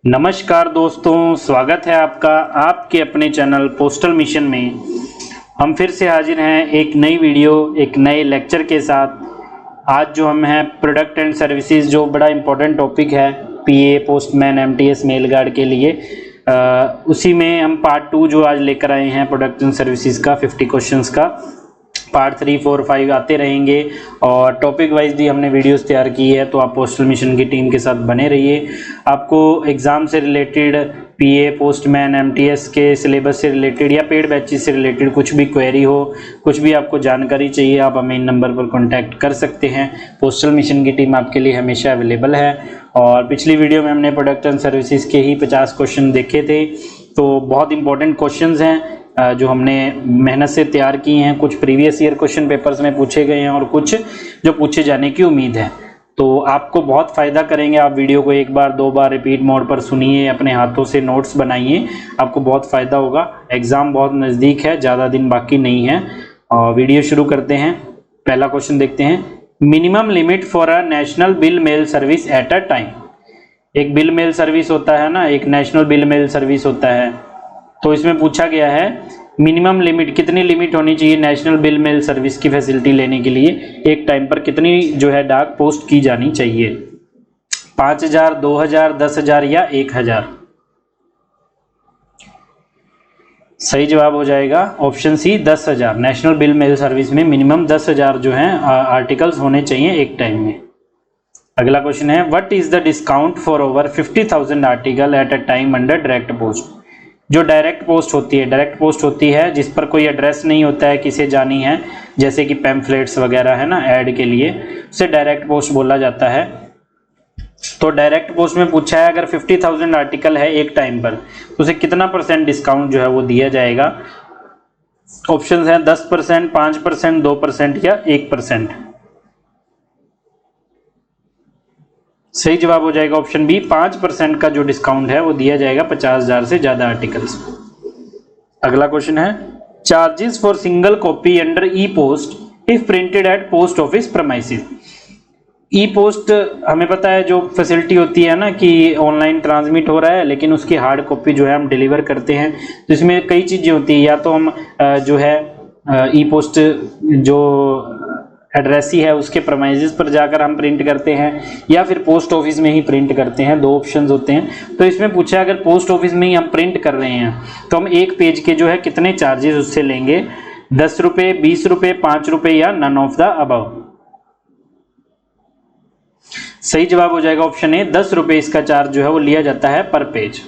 नमस्कार दोस्तों, स्वागत है आपका आपके अपने चैनल पोस्टल मिशन में। हम फिर से हाजिर हैं एक नई वीडियो एक नए लेक्चर के साथ। आज जो हम हैं प्रोडक्ट एंड सर्विसेज, जो बड़ा इंपॉर्टेंट टॉपिक है पीए, पोस्टमैन, एमटीएस, मेल गार्ड के लिए, उसी में हम पार्ट 2 जो आज लेकर आए हैं प्रोडक्ट एंड सर्विसेज का 50 क्वेश्चंस का। पार्ट 3, 4, 5 आते रहेंगे और टॉपिक वाइज भी हमने वीडियोस तैयार की है, तो आप पोस्टल मिशन की टीम के साथ बने रहिए। आपको एग्ज़ाम से रिलेटेड, पीए, पोस्टमैन, एमटीएस के सिलेबस से रिलेटेड या पेड बैचेस से रिलेटेड कुछ भी क्वेरी हो, कुछ भी आपको जानकारी चाहिए, आप हमें इन नंबर पर कॉन्टैक्ट कर सकते हैं। पोस्टल मिशन की टीम आपके लिए हमेशा अवेलेबल है। और पिछली वीडियो में हमने प्रोडक्ट एंड सर्विसेज के ही 50 क्वेश्चन देखे थे, तो बहुत इंपॉर्टेंट क्वेश्चंस हैं जो हमने मेहनत से तैयार किए हैं। कुछ प्रीवियस ईयर क्वेश्चन पेपर्स में पूछे गए हैं और कुछ जो पूछे जाने की उम्मीद है, तो आपको बहुत फ़ायदा करेंगे। आप वीडियो को एक बार 2 बार रिपीट मोड पर सुनिए, अपने हाथों से नोट्स बनाइए, आपको बहुत फ़ायदा होगा। एग्ज़ाम बहुत नज़दीक है, ज़्यादा दिन बाकी नहीं है। और वीडियो शुरू करते हैं। पहला क्वेश्चन देखते हैं। Minimum limit for a national bill mail service at a time. एक बिल मेल सर्विस होता है ना, एक नेशनल बिल मेल सर्विस होता है, तो इसमें पूछा गया है मिनिमम लिमिट, कितनी लिमिट होनी चाहिए नेशनल बिल मेल सर्विस की फैसिलिटी लेने के लिए, एक टाइम पर कितनी जो है डाक पोस्ट की जानी चाहिए। 5000, 2000, 10,000 या 1000। सही जवाब हो जाएगा option C, 10,000। National bill mail service में मिनिमम 10,000 जो है आर्टिकल्स होने चाहिए एक टाइम में। अगला क्वेश्चन है, what is the discount for over 50,000 article eight a time under direct post. जो डायरेक्ट पोस्ट होती है जिस पर कोई एड्रेस नहीं होता है, किसे जानी है, जैसे कि पैम्फलेट्स वगैरह है ना ऐड के लिए, उसे डायरेक्ट पोस्ट बोला जाता है। तो डायरेक्ट पोस्ट में पूछा है अगर 50,000 आर्टिकल है एक टाइम पर, तो उसे कितना % डिस्काउंट जो है वो दिया जाएगा। ऑप्शन है 10%, 5%, 2% या 1%। सही जवाब हो जाएगा ऑप्शन बी, 5% का जो डिस्काउंट है वो दिया जाएगा 50,000 से ज्यादा आर्टिकल्स। अगला क्वेश्चन है, charges for single copy under E post if printed at post office premises. E post हमें पता है जो फैसिलिटी होती है ना कि ऑनलाइन ट्रांसमिट हो रहा है, लेकिन उसकी हार्ड कॉपी जो है हम डिलीवर करते हैं, तो इसमें कई चीजें होती है। या तो हम जो है ई पोस्ट जो एड्रेस ही है उसके प्रमाइजेस पर जाकर हम प्रिंट करते हैं, या फिर पोस्ट ऑफिस में ही प्रिंट करते हैं। 2 ऑप्शंस होते हैं। तो इसमें पूछा अगर पोस्ट ऑफिस में ही हम प्रिंट कर रहे हैं तो हम एक पेज के जो है कितने चार्जेस उससे लेंगे, 10 रुपए, 20 रुपए, 5 रुपए या नन ऑफ द अबव। सही जवाब हो जाएगा ऑप्शन ए, 10 रुपए इसका चार्ज जो है वो लिया जाता है पर पेज।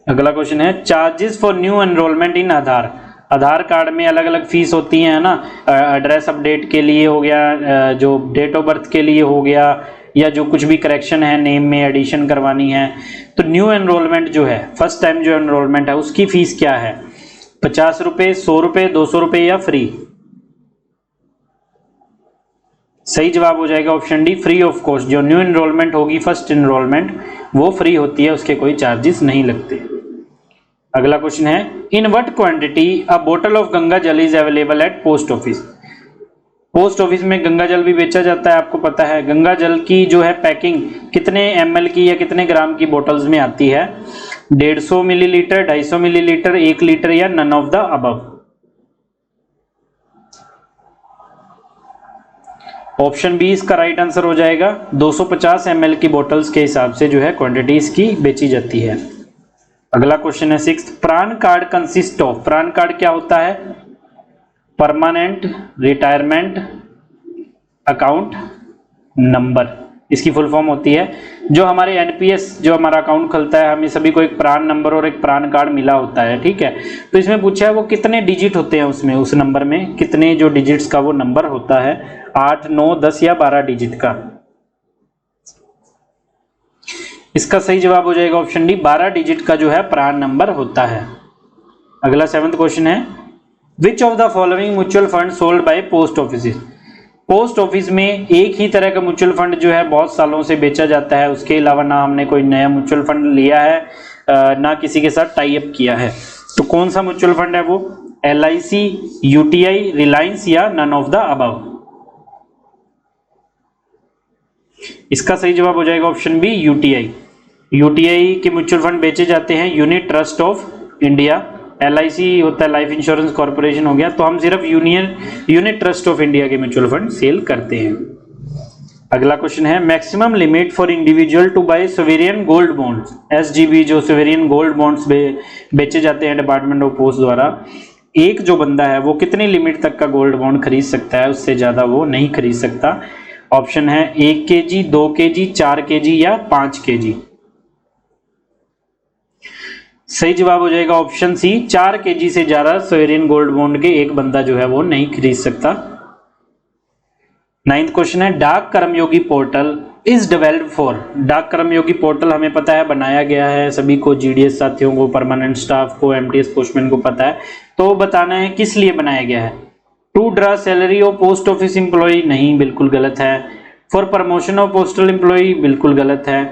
अगला क्वेश्चन है, charges for new enrolment in Aadhaar. Aadhaar card में अलग अलग फीस होती है ना, एड्रेस अपडेट के लिए हो गया, जो डेट ऑफ बर्थ के लिए हो गया, या जो कुछ भी करेक्शन है नेम में एडिशन करवानी है। तो न्यू एनरोलमेंट जो है, फर्स्ट टाइम जो एनरोलमेंट है, उसकी फीस क्या है, 50 रुपए, 100 रुपए, 200 रुपए या फ्री। सही जवाब हो जाएगा option D, free of cost. जो न्यू एनरोलमेंट होगी, फर्स्ट एनरोलमेंट, वो फ्री होती है, उसके कोई चार्जेस नहीं लगते। अगला क्वेश्चन है, इन व्हाट क्वांटिटी अ बोतल ऑफ गंगा जल is available at post office. Post office में गंगा जल भी बेचा जाता है, आपको पता है। गंगा जल की जो है पैकिंग कितने ml की या कितने ग्राम की बोतल्स में आती है, 150 मिलीलीटर, 250 मिलीलीटर, 1 लीटर या none of the above. Option B इसका राइट आंसर हो जाएगा। 250 ml की बोतल्स के हिसाब से जो है क्वांटिटी इसकी बेची जाती है। अगला क्वेश्चन है 6th, प्राण कार्ड कंसिस्ट ऑफ। प्राण कार्ड क्या होता है, परमानेंट रिटायरमेंट अकाउंट नंबर, इसकी फुल फॉर्म होती है। जो हमारे एनपीएस जो हमारा अकाउंट खुलता है, हमें सभी को एक प्राण नंबर और एक प्राण कार्ड मिला होता है, ठीक है। तो इसमें पूछा है वो कितने डिजिट होते हैं उसमें, उस नंबर में कितने जो डिजिट्स का वो नंबर होता है, 8, 9, 10 या 12 डिजिट का। इसका सही जवाब हो जाएगा ऑप्शन डी, 12 डिजिट का जो है प्राण नंबर होता है। अगला 7th क्वेश्चन है, which of the following mutual fund sold by post office. Post office में एक ही तरह का म्यूचुअल फंड जो है बहुत सालों से बेचा जाता है, उसके अलावा ना हमने कोई नया म्यूचुअल फंड लिया है, ना किसी के साथ टाई अप किया है। तो कौन सा म्यूचुअल फंड है वो, LIC, UTI, रिलायंस या नन ऑफ द अबव। इसका सही जवाब हो जाएगा ऑप्शन बी, UTI। यूटीआई के म्यूचुअल फंड बेचे जाते हैं unit trust of India, LIC होता है लाइफ इंश्योरेंस कॉर्पोरेशन हो गया, तो हम सिर्फ यूनिट ट्रस्ट ऑफ इंडिया के म्यूचुअल फंड सेल करते हैं। अगला क्वेश्चन है maximum limit for individual to buy sovereign gold bonds, SGB जो सोवेरियन गोल्ड बॉन्ड्स बेचे जाते हैं डिपार्टमेंट ऑफ पोस्ट द्वारा, एक जो बंदा है वो कितनी लिमिट तक का गोल्ड बॉन्ड खरीद सकता है, उससे ज्यादा वो नहीं खरीद सकता। ऑप्शन है 1 kg, 2 kg, 4 kg या 5 kg। सही जवाब हो जाएगा ऑप्शन सी, 4 kg से ज्यादा सोवेरियन गोल्ड बॉन्ड के एक बंदा जो है वो नहीं खरीद सकता। 9th क्वेश्चन है डाक कर्मयोगी पोर्टल इज डेवलप्ड फॉर, डाक कर्मयोगी पोर्टल हमें पता है बनाया गया है सभी को, जीडीएस साथियों को, परमानेंट स्टाफ को, एमटीएस पोस्टमैन को पता है, तो बताना है किस लिए बनाया गया है। To draw salary of post office employ, नहीं बिल्कुल गलत है। For promotion of postal employ, बिल्कुल गलत है।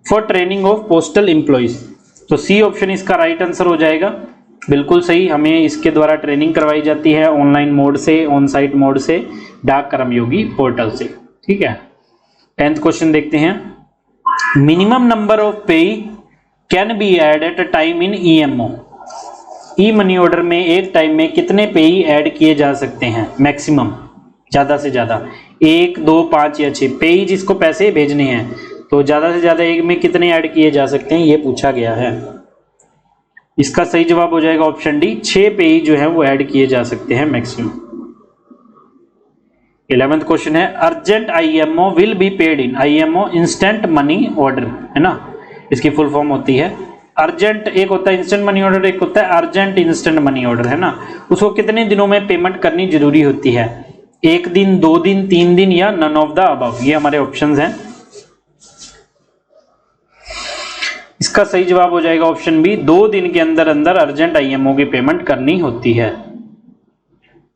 For training of postal employees, तो सी ऑप्शन इसका राइट आंसर हो जाएगा, बिल्कुल सही। हमें इसके द्वारा ट्रेनिंग करवाई जाती है ऑनलाइन मोड से, ऑन साइट मोड से, डाक कर्मयोगी पोर्टल से, ठीक है। 10th क्वेश्चन देखते हैं minimum number of pay can be add at a time in EMO, E money order में एक टाइम में कितने पे ऐड किए जा सकते हैं मैक्सिमम, ज्यादा से ज्यादा, 1, 2, 5 या 6 पे जिसको पैसे भेजने हैं, तो ज्यादा से ज्यादा एक में कितने ऐड किए जा सकते हैं ये पूछा गया है। इसका सही जवाब हो जाएगा ऑप्शन डी, 6 पे जो है वो ऐड किए जा सकते हैं मैक्सिमम। 11th क्वेश्चन है urgent IMO will be paid in, IMO instant money order है ना, इसकी फुल फॉर्म होती है अर्जेंट, एक होता है इंस्टेंट मनी ऑर्डर, एक होता है अर्जेंट इंस्टेंट मनी ऑर्डर है ना, उसको कितने दिनों में पेमेंट करनी जरूरी होती है, 1 दिन, 2 दिन, 3 दिन या नन ऑफ द अबव, ये हमारे ऑप्शंस हैं। इसका सही जवाब हो जाएगा ऑप्शन बी, 2 दिन के अंदर अंदर अर्जेंट आईएमओ की पेमेंट करनी होती है।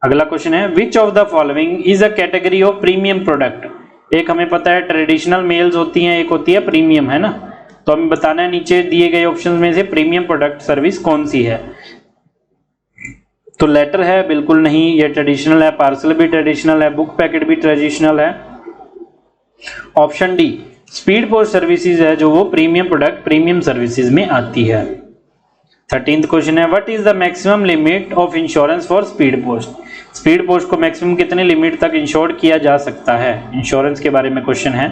अगला क्वेश्चन है which of the following is a category of premium product, एक हमें पता है ट्रेडिशनल मेल्स होती हैं, एक होती है प्रीमियम है ना, तो हमें बताना है नीचे दिए गए ऑप्शन में से प्रीमियम प्रोडक्ट सर्विस कौन सी है। तो लेटर है, बिल्कुल नहीं, ये ट्रेडिशनल है, पार्सल भी ट्रेडिशनल है, बुक पैकेट भी ट्रेडिशनल है। Option D speed post services है जो वो प्रीमियम प्रोडक्ट प्रीमियम सर्विसेज में आती है। 13th क्वेश्चन है what is the maximum limit of insurance for speed post, speed post को मैक्सिमम कितने लिमिट तक इंश्योर किया जा सकता है, इंश्योरेंस के बारे में क्वेश्चन है।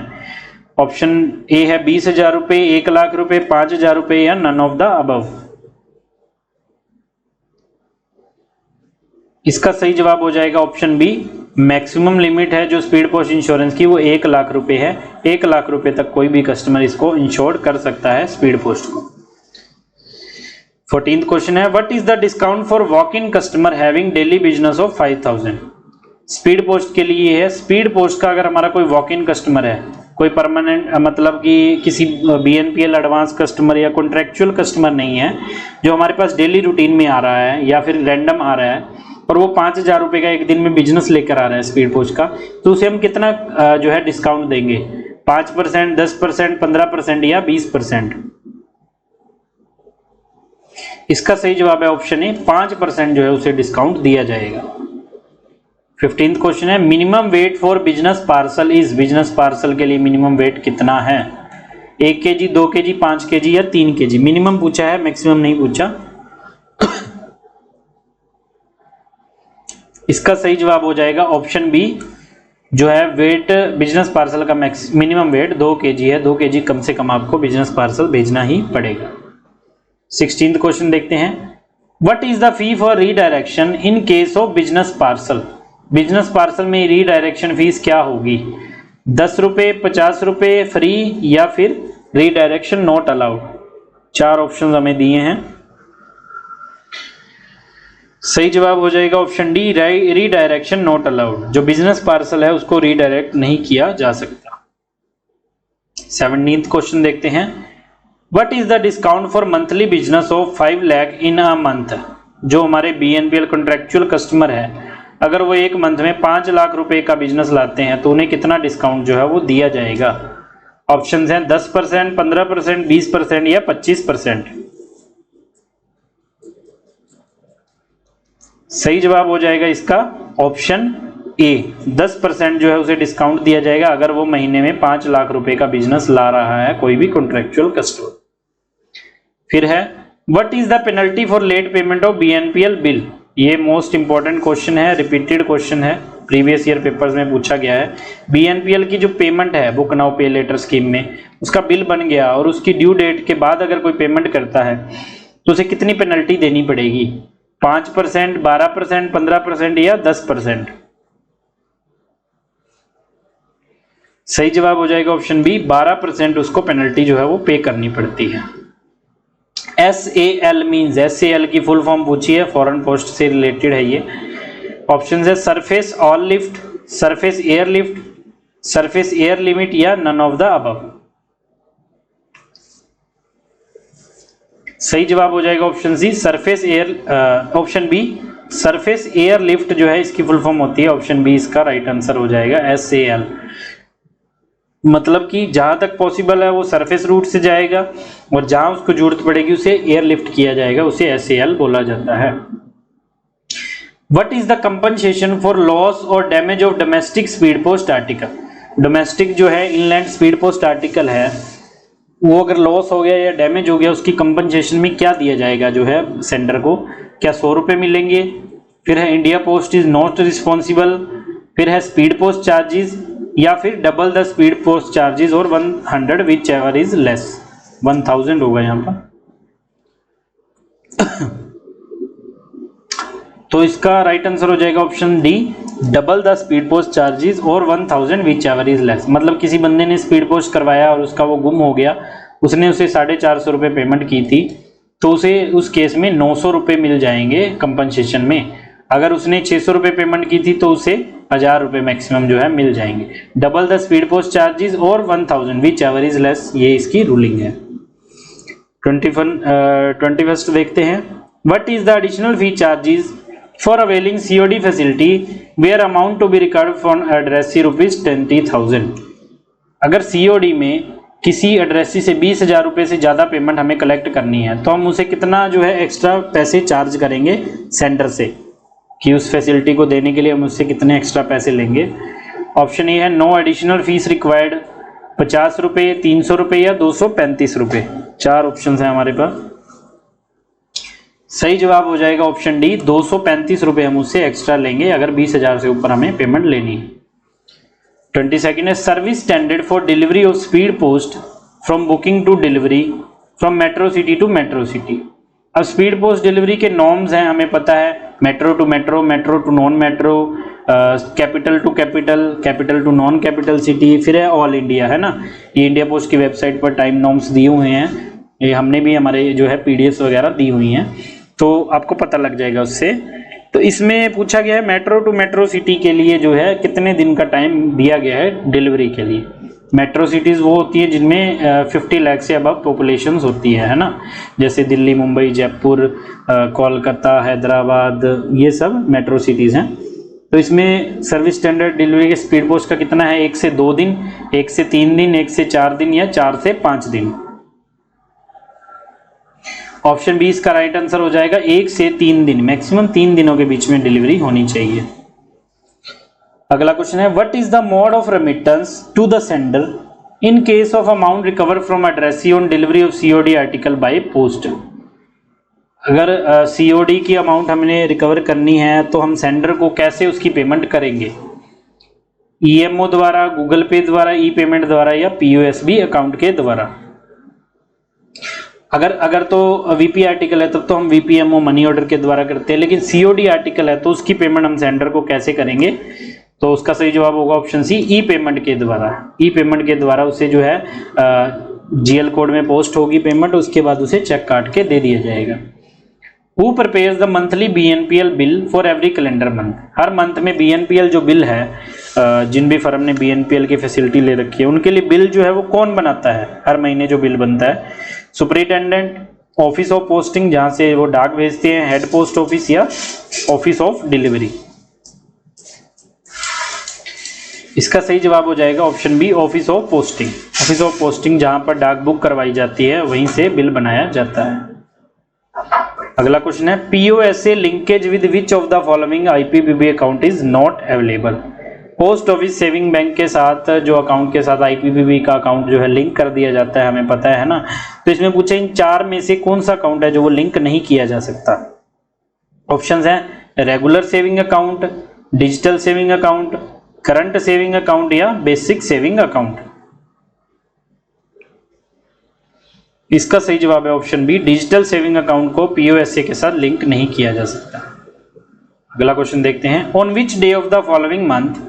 ऑप्शन ए है 20,000 रुपए, 1 लाख रुपए, 5,000 रुपए या नन ऑफ द अबव। इसका सही जवाब हो जाएगा ऑप्शन बी, मैक्सिमम लिमिट है जो स्पीड पोस्ट इंश्योरेंस की वो 1 लाख रुपए है, 1 लाख रुपए तक कोई भी कस्टमर इसको इंश्योर कर सकता है स्पीड पोस्ट को। 14th क्वेश्चन है what is the discount for walk in customer having daily business of 5,000, speed post के लिए है, स्पीड पोस्ट का अगर हमारा कोई वॉक इन कस्टमर है, कोई परमानेंट मतलब कि किसी बीएनपीएल एडवांस कस्टमर या कॉन्ट्रेक्चुअल कस्टमर नहीं है जो हमारे पास डेली रूटीन में आ रहा है या फिर रैंडम आ रहा है और वो 5,000 रुपए का एक दिन में बिजनेस लेकर आ रहा है स्पीड पोस्ट का, तो उसे हम कितना जो है डिस्काउंट देंगे, 5%, 10%, 15% या 20%। इसका सही जवाब है ऑप्शन ए, 5% जो है उसे डिस्काउंट दिया जाएगा। 15th क्वेश्चन है minimum weight for business parcel is, business parcel के लिए मिनिमम वेट कितना है, 1 kg, 2 kg, 5 kg या 3 kg, मिनिमम पूछा है मैक्सिमम नहीं पूछा। इसका सही जवाब हो जाएगा ऑप्शन बी, जो है वेट बिजनेस पार्सल का मिनिमम वेट 2 kg है, 2 kg कम से कम आपको बिजनेस पार्सल भेजना ही पड़ेगा। 16th क्वेश्चन देखते हैं what is the fee for redirection in case of business parcel, business parcel में रीडायरेक्शन फीस क्या होगी, 10 रुपए, 50 रुपए फ्री या फिर रीडायरेक्शन नॉट अलाउड। 4 ऑप्शन हमें दिए हैं, सही जवाब हो जाएगा option D, redirection not allowed, जो बिजनेस पार्सल है उसको रीडायरेक्ट नहीं किया जा सकता। 17th क्वेश्चन देखते हैं what is the discount for monthly business of 5 lakh in a month, जो हमारे बीएनपीएल कॉन्ट्रेक्चुअल कस्टमर है अगर वो एक मंथ में 5 लाख रुपए का बिजनेस लाते हैं तो उन्हें कितना डिस्काउंट जो है वो दिया जाएगा। ऑप्शंस हैं 10%, 15%, 20% या 25%। सही जवाब हो जाएगा इसका ऑप्शन ए 10% जो है उसे डिस्काउंट दिया जाएगा अगर वो महीने में 5 लाख रुपए का बिजनेस ला रहा है कोई भी कॉन्ट्रेक्चुअल कस्टमर। फिर है what is the penalty for late payment of BNPL bill. ये मोस्ट इंपॉर्टेंट क्वेश्चन है, रिपीटेड क्वेश्चन है, प्रीवियस ईयर पेपर्स में पूछा गया है। बीएनपीएल की जो पेमेंट है book now pay later scheme में, उसका बिल बन गया और उसकी ड्यू डेट के बाद अगर कोई पेमेंट करता है तो उसे कितनी पेनल्टी देनी पड़ेगी? 5%, 12%, 15% या 10%? सही जवाब हो जाएगा ऑप्शन बी, 12% उसको पेनल्टी जो है वो पे करनी पड़ती है। SAL मींस, SAL की फुल फॉर्म पूछी है, फॉरेन पोस्ट से रिलेटेड है ये। ऑप्शन है surface all lift, surface air lift, surface air limit या नन ऑफ द अबव। सही जवाब हो जाएगा option C, surface air, option B surface air lift जो है इसकी फुल फॉर्म होती है। ऑप्शन बी इसका राइट आंसर हो जाएगा, SAL। मतलब कि जहां तक पॉसिबल है वो सरफेस रूट से जाएगा और जहां उसको जरूरत पड़ेगी उसे एयर लिफ्ट किया जाएगा, उसे SAL बोला जाता है। What is the compensation for loss और damage of domestic speed post article. Domestic जो है इनलैंड स्पीड पोस्ट आर्टिकल है, वो अगर लॉस हो गया या डैमेज हो गया उसकी कंपनसेशन में क्या दिया जाएगा जो है सेंडर को? क्या 100 रुपये मिलेंगे? फिर है India post is not responsible, फिर है स्पीड पोस्ट चार्जेस, या फिर double the speed post charges और 100 विच एवर इज लेस। 1000 होगा यहाँ पर। तो इसका राइट आंसर हो जाएगा option D, double the speed post charges और 1000 विच एवर इज लेस। मतलब किसी बंदे ने स्पीड पोस्ट करवाया और उसका वो गुम हो गया, उसने उसे 450 रुपये पेमेंट की थी, तो उसे उस केस में 900 रुपये मिल जाएंगे कंपनसेशन में। अगर उसने 600 रुपये पेमेंट की थी तो उसे 1000 रुपये मैक्सिमम जो है मिल जाएंगे। Double the speed post charges और 1000 विच एवर इज लेस, ये इसकी रूलिंग है। 21 देखते हैं। What is the additional fee charges for availing COD facility where amount to be recovered from addressee ₹20,000। अगर COD में किसी एड्रेसी से 20,000 रुपये से ज़्यादा पेमेंट हमें कलेक्ट करनी है तो हम उसे कितना जो है एक्स्ट्रा पैसे चार्ज करेंगे सेंडर से, कि उस फैसिलिटी को देने के लिए हम उससे कितने एक्स्ट्रा पैसे लेंगे। ऑप्शन ए है नो एडिशनल फीस रिक्वायर्ड, 50 रुपये, 300 रुपये या 235 रुपये। 4 ऑप्शन है हमारे पास। सही जवाब हो जाएगा ऑप्शन डी, 235 रुपये हम उससे एक्स्ट्रा लेंगे अगर 20,000 से ऊपर हमें पेमेंट लेनी है। 22 है service standard for delivery of speed post from booking to delivery from metro city to metro city. अब स्पीड पोस्ट डिलीवरी के नॉर्म्स हैं, हमें पता है, metro to metro, metro to non metro, capital to capital, capital to non capital city, फिर है all India, है ना। ये इंडिया पोस्ट की वेबसाइट पर टाइम नॉर्म्स दिए हुए हैं, ये हमने भी हमारे जो है PDFs वगैरह दी हुई हैं, तो आपको पता लग जाएगा उससे। तो इसमें पूछा गया है मेट्रो टू मेट्रो सिटी के लिए जो है कितने दिन का टाइम दिया गया है डिलीवरी के लिए। मेट्रो सिटीज़ वो होती है जिनमें 50 लाख से अबव पॉपुलेशंस होती है ना, जैसे दिल्ली, मुंबई, जयपुर, कोलकाता, हैदराबाद, ये सब मेट्रो सिटीज़ हैं। तो इसमें सर्विस स्टैंडर्ड डिलीवरी के स्पीड पोस्ट का कितना है? 1 से 2 दिन, 1 से 3 दिन, 1 से 4 दिन या 4 से 5 दिन। ऑप्शन बी इसका राइट आंसर हो जाएगा, 1 से 3 दिन, मैक्सिमम 3 दिनों के बीच में डिलीवरी होनी चाहिए। अगला क्वेश्चन है what is the mode of remittance to the sender in case of amount recover from addressee on delivery of COD article by post. अगर COD की अमाउंट हमने रिकवर करनी है तो हम सेंडर को कैसे उसकी पेमेंट करेंगे? EMO द्वारा, गूगल पे द्वारा, ई पेमेंट द्वारा या POSB अकाउंट के द्वारा। अगर तो VP आर्टिकल है तब तो हम VPMO मनी ऑर्डर के द्वारा करते हैं, लेकिन COD आर्टिकल है तो उसकी पेमेंट हम सेंडर को कैसे करेंगे? तो उसका सही जवाब होगा ऑप्शन सी, ई पेमेंट के द्वारा। ई पेमेंट के द्वारा उसे जो है GL कोड में पोस्ट होगी पेमेंट, उसके बाद उसे चेक काट के दे दिया जाएगा। Who prepares the monthly BNPL bill for every calendar month. Her month में BNPL जो बिल है, जिन भी फर्म ने BNPL की फैसिलिटी ले रखी है उनके लिए बिल जो है वो कौन बनाता है? हर महीने जो बिल बनता है, सुपरिटेंडेंट, ऑफिस ऑफ पोस्टिंग जहां से वो डाक भेजते हैं, हेड पोस्ट ऑफिस या ऑफिस ऑफ डिलीवरी। इसका सही जवाब हो जाएगा option B, office of posting. Office of posting जहां पर डाक बुक करवाई जाती है वहीं से बिल बनाया जाता है। अगला क्वेश्चन है POSA linkage with which of the following IPPB account is not available. Post office saving bank के साथ जो अकाउंट के साथ IPPB का अकाउंट जो है लिंक कर दिया जाता है, हमें पता है ना। तो इसमें पूछे इन चार में से कौन सा अकाउंट है जो वो लिंक नहीं किया जा सकता। ऑप्शंस हैं regular saving account, digital saving account, current saving account या बेसिक सेविंग अकाउंट। इसका सही जवाब है option B, digital saving account को POSA के साथ लिंक नहीं किया जा सकता। अगला क्वेश्चन देखते हैं on which day of the following month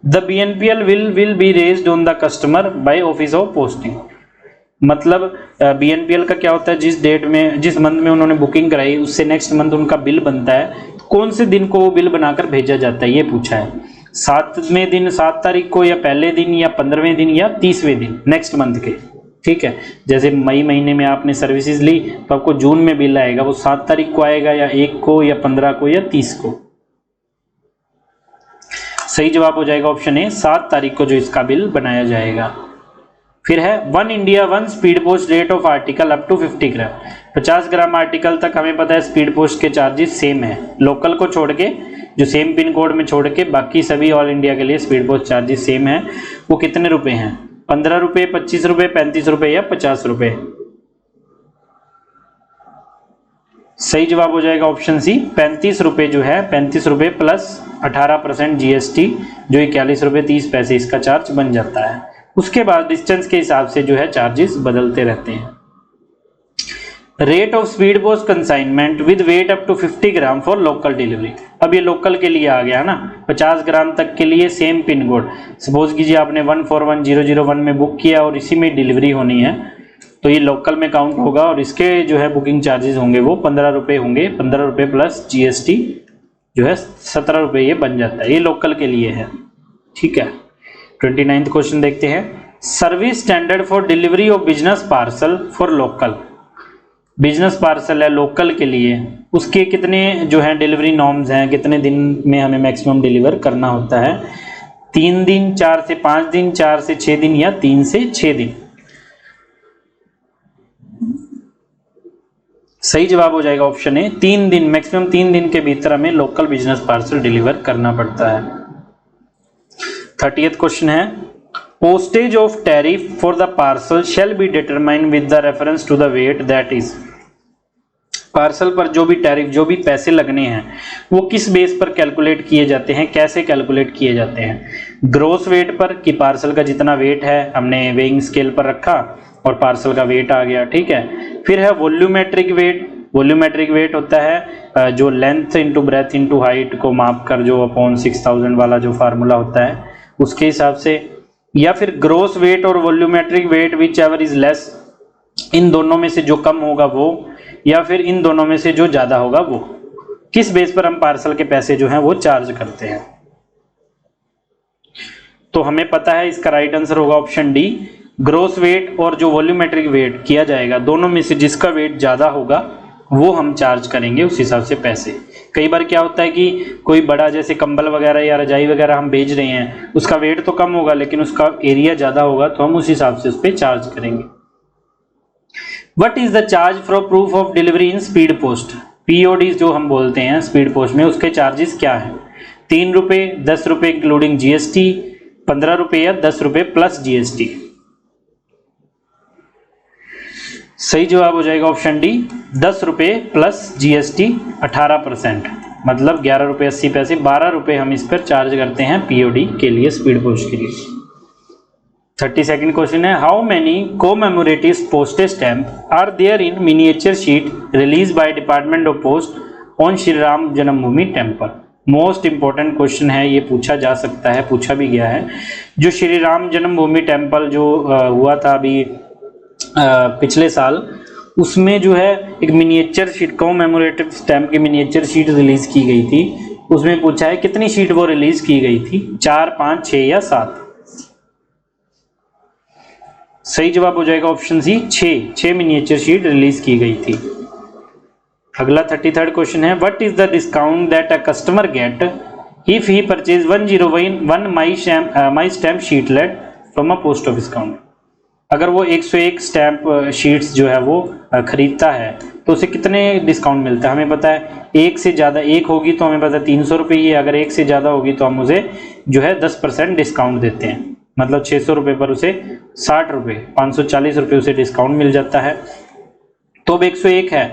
the BNPL will be raised on the customer bye office of posting. मतलब BNPL का क्या होता है, जिस डेट में जिस मंथ में उन्होंने बुकिंग कराई उससे नेक्स्ट मंथ उनका बिल बनता है, कौन से दिन को वो बिल बनाकर भेजा जाता है ये पूछा है। 7वें दिन 7 तारीख को या पहले दिन या 15वें दिन या 30वें दिन नेक्स्ट मंथ के। ठीक है, जैसे मई महीने में आपने सर्विसेज ली तो आपको जून में बिल आएगा, वो 7 तारीख को आएगा या 1 को या 15 को या 30 को। सही जवाब हो जाएगा ऑप्शन ए, 7 तारीख को जो इसका बिल बनाया जाएगा। फिर है 1 India 1 speed post rate of article up to 50 gram. 50 gram article तक हमें पता है स्पीड पोस्ट के चार्जेस सेम है, लोकल को छोड़ के, जो सेम पिन कोड में छोड़ के बाकी सभी ऑल इंडिया के लिए स्पीड पोस्ट चार्जेस सेम है। वो कितने रुपए हैं, 15 रुपए, 25 रुपए, 35 रुपए या 50 रुपए। सही जवाब हो जाएगा ऑप्शन सी, 35 रुपए जो है, 35 रुपए प्लस 18% GST जो 41 रुपए 30 पैसे इसका चार्ज बन जाता है। उसके बाद डिस्टेंस के हिसाब से जो है चार्जेस बदलते रहते हैं। Rate of speed post consignment with weight up to 50 gram for local delivery. अब ये लोकल के लिए आ गया ना, 50 ग्राम तक के लिए सेम पिन कोड। सपोज कीजिए आपने 141001 में बुक किया और इसी में डिलीवरी होनी है, तो ये लोकल में काउंट होगा और इसके जो है बुकिंग चार्जेस होंगे वो 15 रुपये होंगे। 15 रुपये प्लस GST जो है 17 रुपये ये बन जाता है, ये लोकल के लिए है। ठीक है, 29th क्वेश्चन देखते हैं service standard for delivery of business parcel for local. Business parcel है लोकल के लिए, उसके कितने जो है डिलीवरी नॉर्म्स हैं, कितने दिन में हमें मैक्सिमम डिलीवर करना होता है। 3 दिन, 4 से 5 दिन, 4 से 6 दिन या 3 से 6 दिन। सही जवाब हो जाएगा ऑप्शन ए, 3 दिन, मैक्सिमम 3 दिन के भीतर हमें लोकल बिजनेस पार्सल डिलीवर करना पड़ता है। 30th क्वेश्चन है postage of tariff for the parcel shall be determine with the reference to the weight that is. Parcel पर जो भी टैरिफ, जो भी पैसे लगने हैं वो किस बेस पर कैलकुलेट किए जाते हैं, कैसे कैलकुलेट किए जाते हैं। ग्रोस वेट पर, कि पार्सल का जितना वेट है हमने वेइंग स्केल पर रखा और पार्सल का वेट आ गया। ठीक है, फिर है वॉल्यूमेट्रिक वेट। वॉल्यूमेट्रिक वेट होता है जो length into breadth into height को माप कर जो अपॉन 6000 वाला जो फार्मूला होता है उसके हिसाब से। या फिर ग्रोस वेट और volumetric weight whichever is less, इन दोनों में से जो कम होगा वो, या फिर इन दोनों में से जो ज्यादा होगा वो। किस बेस पर हम पार्सल के पैसे जो हैं वो चार्ज करते हैं। तो हमें पता है इसका राइट आंसर होगा ऑप्शन डी, ग्रोस वेट और जो वॉल्यूमेट्रिक वेट किया जाएगा दोनों में से जिसका वेट ज्यादा होगा वो हम चार्ज करेंगे उस हिसाब से पैसे। कई बार क्या होता है कि कोई बड़ा जैसे कंबल वगैरह या रजाई वगैरह हम भेज रहे हैं, उसका वेट तो कम होगा लेकिन उसका एरिया ज्यादा होगा, तो हम उस हिसाब से उस पर चार्ज करेंगे। What is the charge for proof of delivery in speed post. POD जो हम बोलते हैं स्पीड पोस्ट में, उसके चार्जेस क्या है। 3 रुपये, 10 रुपये इंक्लूडिंग GST, 15 रुपये या 10 रुपये प्लस GST। सही जवाब हो जाएगा ऑप्शन डी, 10 रुपये प्लस GST 18%, मतलब 11 रुपये 80 पैसे। 12 रुपये हम इस पर चार्ज करते हैं POD के लिए, स्पीड पोस्ट के लिए। 32nd क्वेश्चन है how many commemorative postage stamp are there in miniature sheet release by department of post on Shri Ram Janmabhoomi temple. Most important question है, ये पूछा जा सकता है, पूछा भी गया है। जो श्री राम जन्मभूमि टेम्पल जो हुआ था अभी पिछले साल, उसमें जो है एक मिनिएचर शीट, कोमेमोरेटिव स्टैम्प की मिनिएचर शीट रिलीज की गई थी। उसमें पूछा है कितनी शीट वो रिलीज की गई थी, 4, 5, 6 या 7। सही जवाब हो जाएगा option C, 6 miniature sheet release की गई थी। अगला 33rd क्वेश्चन है what is the discount that a customer get if he purchase 101 my stamp sheetlet from a post office counter. अगर वो 101 स्टैम्प शीट्स जो है वो खरीदता है तो उसे कितने डिस्काउंट मिलता है? हमें पता है एक से ज़्यादा, एक होगी तो हमें पता है 300 रुपये ही, अगर एक से ज़्यादा होगी तो हम उसे जो है 10% डिस्काउंट देते हैं, मतलब 600 रुपये पर उसे 60 रुपये, 540 रुपये उसे डिस्काउंट मिल जाता है। तो अब 101 है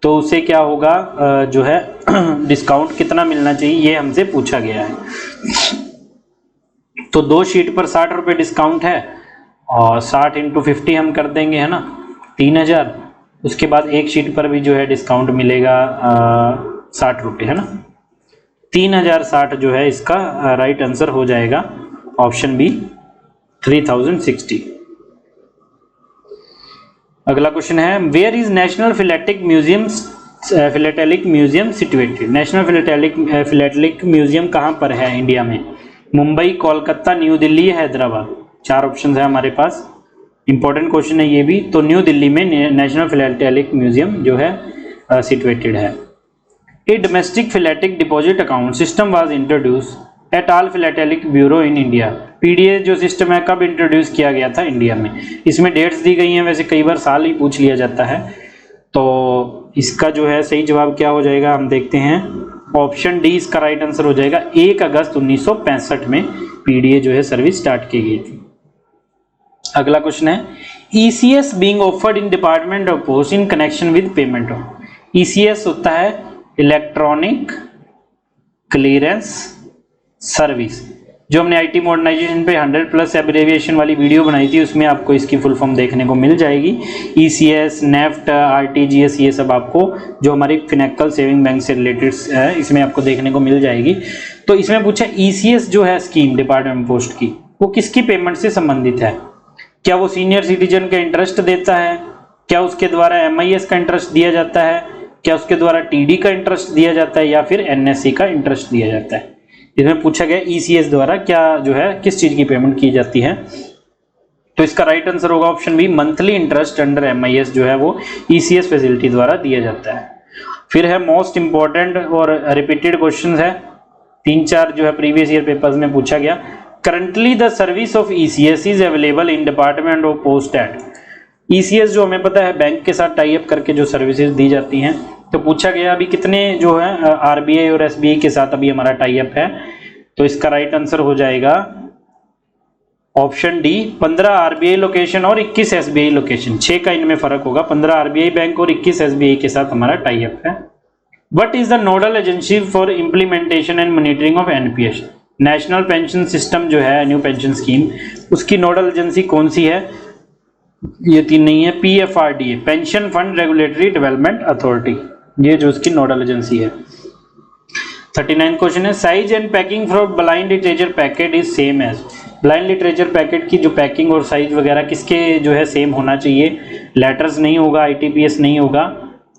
तो उसे क्या होगा, जो है डिस्काउंट कितना मिलना चाहिए ये हमसे पूछा गया है। तो 2 शीट पर 60 रुपये डिस्काउंट है और 60 × 50 हम कर देंगे, है ना, 3000। उसके बाद एक शीट पर भी जो है डिस्काउंट मिलेगा 60 रुपये, है ना, 3060 जो है इसका राइट आंसर हो जाएगा ऑप्शन बी 3060। अगला क्वेश्चन है where is national philatelic museum situated? National philatelic museum कहाँ पर है इंडिया में? मुंबई, कोलकाता, न्यू दिल्ली, हैदराबाद। 4 ऑप्शन है हमारे पास, इंपॉर्टेंट क्वेश्चन है ये भी। तो न्यू दिल्ली में नेशनल फिलेटलिक म्यूजियम जो है सिचुएटेड है। A domestic philatelic deposit account system was introduce at all philatelic bureau in India. PDA जो सिस्टम है कब इंट्रोड्यूस किया गया था इंडिया में? इसमें डेट्स दी गई हैं, वैसे कई बार साल ही पूछ लिया जाता है। तो इसका जो है सही जवाब क्या हो जाएगा, हम देखते हैं। ऑप्शन डी इसका राइट आंसर हो जाएगा। 1 अगस्त 1965 में पीडीए जो है सर्विस स्टार्ट की गई थी। अगला क्वेश्चन है ECS being offered in department of post in connection with payment of. ECS होता है इलेक्ट्रॉनिक क्लियरेंस सर्विस। जो हमने आईटी मॉडर्नाइजेशन पे 100+ एब्रिविएशन वाली वीडियो बनाई थी उसमें आपको इसकी फुल फॉर्म देखने को मिल जाएगी। ईसीएस, नेफ्ट, आरटीजीएस, ये सब आपको जो हमारी फिनेकल सेविंग बैंक से रिलेटेड है इसमें आपको देखने को मिल जाएगी। तो इसमें पूछा ईसीएस जो है स्कीम डिपार्टमेंट पोस्ट की, वो किसकी पेमेंट से संबंधित है? क्या वो सीनियर सिटीजन का इंटरेस्ट देता है? क्या उसके द्वारा एमआईएस का इंटरेस्ट दिया जाता है? क्या उसके द्वारा टीडी का इंटरेस्ट दिया जाता है या फिर एनएससी का इंटरेस्ट दिया जाता है? इसमें पूछा गया ईसीएस द्वारा क्या जो है किस चीज की पेमेंट की जाती है। तो इसका राइट आंसर होगा option B, monthly interest under MIS जो है वो ईसीएस फैसिलिटी द्वारा दिया जाता है। फिर है मोस्ट इंपॉर्टेंट और रिपीटेड क्वेश्चन है, 3-4 जो है प्रीवियस ईयर पेपर्स में पूछा गया। Currently the service of ECS is available in department of post at. ECS जो हमें पता है बैंक के साथ टाई अप करके जो सर्विसेज दी जाती हैं। तो पूछा गया अभी कितने जो है आरबीआई और एसबीआई के साथ अभी हमारा टाई अप है। तो इसका राइट आंसर हो जाएगा ऑप्शन डी, 15 आरबीआई लोकेशन और 21 एसबीआई लोकेशन। 6 का इनमें फर्क होगा, 15 आरबीआई बैंक और 21 एसबीआई के साथ हमारा टाई अप है। What is the nodal agency for implementation and monitoring of NPS? National pension system जो है न्यू पेंशन स्कीम, उसकी नोडल एजेंसी कौन सी है? ये 3 नहीं है, PFRDA, pension fund regulatory development authority, ये जो उसकी नोडल एजेंसी है। 39 क्वेश्चन है size and packing for blind literature packet is same as. Blind literature packet की जो पैकिंग और साइज वगैरह किसके जो है सेम होना चाहिए? लेटर्स नहीं होगा, आईटीपीएस नहीं होगा,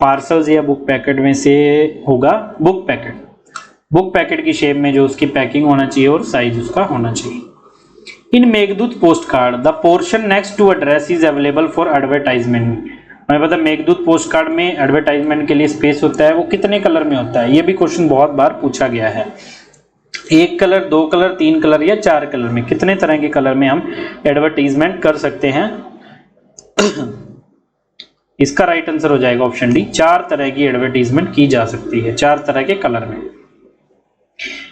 पार्सल्स या बुक पैकेट में से होगा बुक पैकेट। बुक पैकेट की शेप में जो उसकी पैकिंग होना चाहिए और साइज उसका होना चाहिए। In Meghdoot post card the portion next to address is available for advertisement. हमें पता है मेघदूत पोस्ट कार्ड में एडवर्टाइजमेंट के लिए स्पेस होता है, वो कितने कलर में होता है? ये भी क्वेश्चन बहुत बार पूछा गया है। 1 कलर, 2 कलर, 3 कलर या 4 कलर में, कितने तरह के कलर में हम एडवर्टाइजमेंट कर सकते हैं? इसका राइट आंसर हो जाएगा ऑप्शन डी, 4 तरह की एडवर्टाइजमेंट की जा सकती है, 4 तरह के कलर में।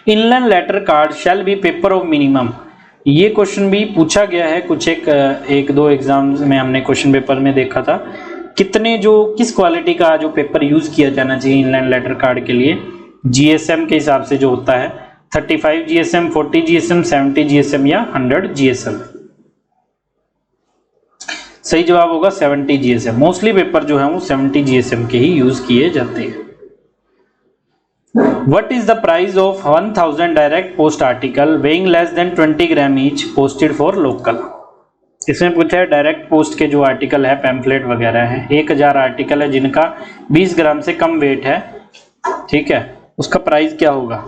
Inline letter card shall be paper of minimum. ये क्वेश्चन भी पूछा गया है कुछ एक दो एग्जाम्स में, हमने क्वेश्चन पेपर में देखा था। कितने जो किस क्वालिटी का जो पेपर यूज किया जाना चाहिए इनलाइन लेटर कार्ड के लिए? जीएसएम के हिसाब से जो होता है 35 जीएसएम, 40 जीएसएम, 70 जीएसएम या 100 जीएसएम। सही जवाब होगा 70 जीएसएम। मोस्टली पेपर जो है वो 70 जीएसएम के ही यूज किए जाते हैं। What is the price of 1000 direct post article weighing less than 20 gram each posted for local? इसमें पूछा है डायरेक्ट पोस्ट के जो आर्टिकल है, पैम्फलेट वगैरह है, 1000 आर्टिकल है जिनका 20 ग्राम से कम वेट है, ठीक है, उसका प्राइस क्या होगा?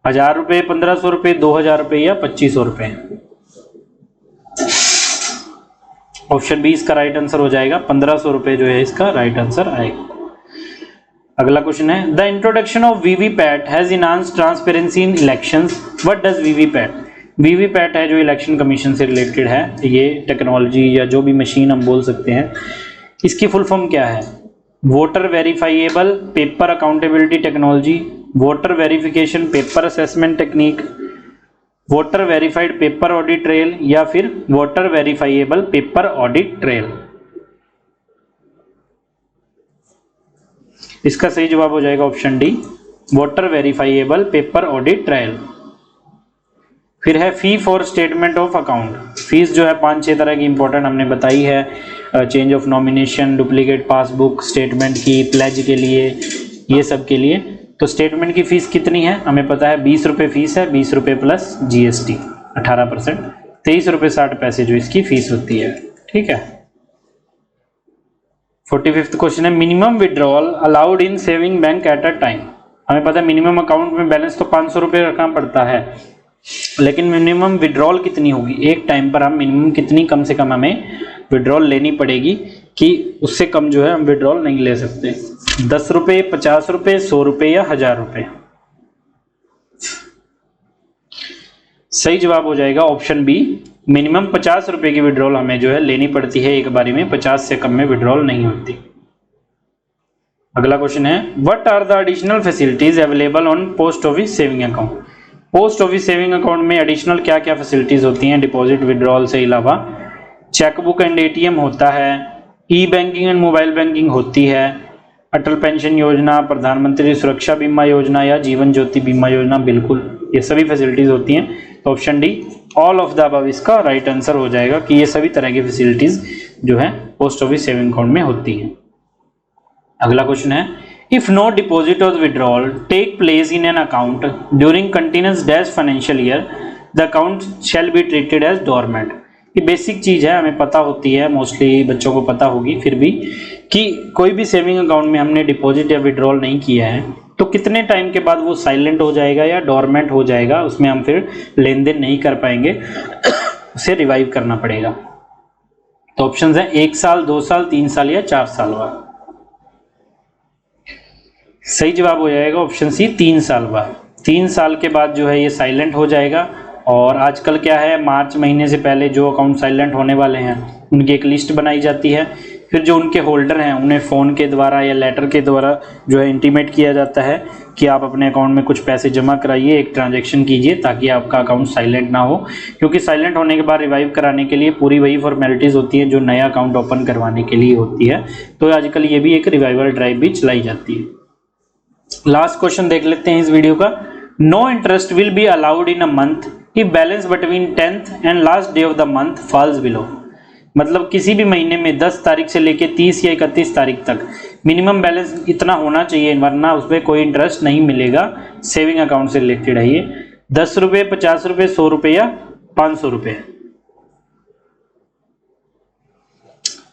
1000 रुपये, 1500 रुपये, 2000 रुपये या 2500 रुपये? ऑप्शन बी इसका राइट आंसर हो जाएगा, 1500 रुपये जो है इसका राइट आंसर आएगा। अगला क्वेश्चन है the introduction of VVPAT has enhanced transparency in elections. What does VVPAT? VVPAT है जो इलेक्शन कमीशन से रिलेटेड है, ये टेक्नोलॉजी या जो भी मशीन हम बोल सकते हैं, इसकी फुल फॉर्म क्या है? Voter verifiable paper accountability technology, voter verification paper assessment technique, voter verified paper audit trail या फिर voter verifiable paper audit trail. इसका सही जवाब हो जाएगा option D, voter verifiable paper audit trial. फिर है fee for statement of account. Fees जो है 5-6 तरह की इंपॉर्टेंट हमने बताई है, change of nomination, duplicate passbook, statement की, प्लेज के लिए, ये सब के लिए। तो स्टेटमेंट की फीस कितनी है हमें पता है, 20 रुपये फीस है, 20 रुपये प्लस GST 18%, 23 रुपये 60 पैसे जो इसकी फीस होती है। ठीक है। 45वां क्वेश्चन है minimum withdrawal allowed in saving bank at a time. हमें पता है मिनिमम अकाउंट में बैलेंस तो 500 रुपये रखना पड़ता है, लेकिन मिनिमम विड्रॉल कितनी होगी, एक टाइम पर हम मिनिमम कितनी कम से कम हमें विड्रॉल लेनी पड़ेगी कि उससे कम जो है हम विड्रॉल नहीं ले सकते। 10 रुपये, 50 रुपये, 100 रुपये या 1000 रुपये। सही जवाब हो जाएगा ऑप्शन बी, मिनिमम 50 रुपये की विड्रॉल हमें जो है लेनी पड़ती है एक बारी में, 50 से कम में विड्रॉल नहीं होती। अगला क्वेश्चन है what are the additional facilities available on post office saving account. Post office saving account में एडिशनल क्या क्या फैसिलिटीज होती हैं डिपॉजिट विड्रॉल से अलावा? चेकबुक एंड ATM होता है, ई बैंकिंग एंड मोबाइल बैंकिंग होती है, अटल पेंशन योजना, प्रधानमंत्री सुरक्षा बीमा योजना या जीवन ज्योति बीमा योजना, बिल्कुल ये सभी फैसिलिटीज होती हैं। तो option D all of the above इसका राइट आंसर हो जाएगा कि ये सभी तरह की फैसिलिटीज जो है पोस्ट ऑफिस सेविंग अकाउंट में होती हैं। अगला क्वेश्चन है इफ नो डिपॉजिट और withdrawal take place in an account during continuous dash financial year the account shall be treated as dormant. ये बेसिक चीज है, हमें पता होती है, मोस्टली बच्चों को पता होगी, फिर भी कि कोई भी सेविंग अकाउंट में हमने डिपॉजिट या विड्रॉल नहीं किया है तो कितने टाइम के बाद वो साइलेंट हो जाएगा या डोरमेंट हो जाएगा, उसमें हम फिर लेन देन नहीं कर पाएंगे, उसे रिवाइव करना पड़ेगा। तो ऑप्शंस हैं 1 साल, 2 साल, 3 साल या 4 साल बाद। सही जवाब हो जाएगा ऑप्शन सी 3 साल बाद। 3 साल के बाद जो है ये साइलेंट हो जाएगा। और आजकल क्या है, मार्च महीने से पहले जो अकाउंट साइलेंट होने वाले हैं उनकी एक लिस्ट बनाई जाती है, फिर जो उनके होल्डर हैं उन्हें फ़ोन के द्वारा या लेटर के द्वारा जो है इंटीमेट किया जाता है कि आप अपने अकाउंट में कुछ पैसे जमा कराइए, एक ट्रांजैक्शन कीजिए ताकि आपका अकाउंट साइलेंट ना हो, क्योंकि साइलेंट होने के बाद रिवाइव कराने के लिए पूरी वही फॉर्मेलिटीज़ होती हैं जो नया अकाउंट ओपन करवाने के लिए होती है। तो आजकल ये भी एक रिवाइवल ड्राइव भी चलाई जाती है। लास्ट क्वेश्चन देख लेते हैं इस वीडियो का। No interest will be allowed in a month if balance between 10th and last day of the month falls below. मतलब किसी भी महीने में 10 तारीख से लेके 30 या 31 तारीख तक मिनिमम बैलेंस इतना होना चाहिए, वरना उस पर कोई इंटरेस्ट नहीं मिलेगा। सेविंग अकाउंट से रिलेटेड है ये। 10 रुपये, 50 रुपये, 100 रुपये या 500 रुपये।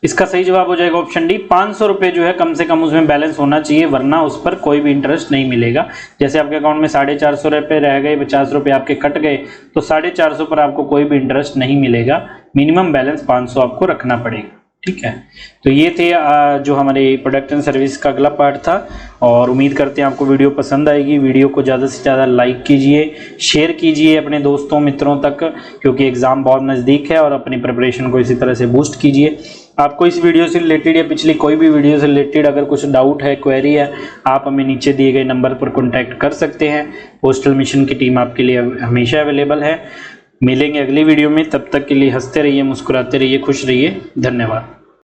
इसका सही जवाब हो जाएगा ऑप्शन डी, 500 रुपये जो है कम से कम उसमें बैलेंस होना चाहिए, वरना उस पर कोई भी इंटरेस्ट नहीं मिलेगा। जैसे आपके अकाउंट में 450 रुपये रह गए, 50 रुपये आपके कट गए, तो 450 पर आपको कोई भी इंटरेस्ट नहीं मिलेगा। मिनिमम बैलेंस 500 आपको रखना पड़ेगा। ठीक है, तो ये थे जो हमारे प्रोडक्ट एंड सर्विस का अगला पार्ट था, और उम्मीद करते हैं आपको वीडियो पसंद आएगी। वीडियो को ज़्यादा से ज़्यादा लाइक कीजिए, शेयर कीजिए अपने दोस्तों मित्रों तक, क्योंकि एग्ज़ाम बहुत नज़दीक है, और अपनी प्रिपरेशन को इसी तरह से बूस्ट कीजिए। आपको इस वीडियो से रिलेटेड या पिछली कोई भी वीडियो से रिलेटेड अगर कुछ डाउट है, क्वेरी है, आप हमें नीचे दिए गए नंबर पर कॉन्टैक्ट कर सकते हैं। पोस्टल मिशन की टीम आपके लिए हमेशा अवेलेबल है। मिलेंगे अगली वीडियो में, तब तक के लिए हंसते रहिए, मुस्कुराते रहिए, खुश रहिए। धन्यवाद।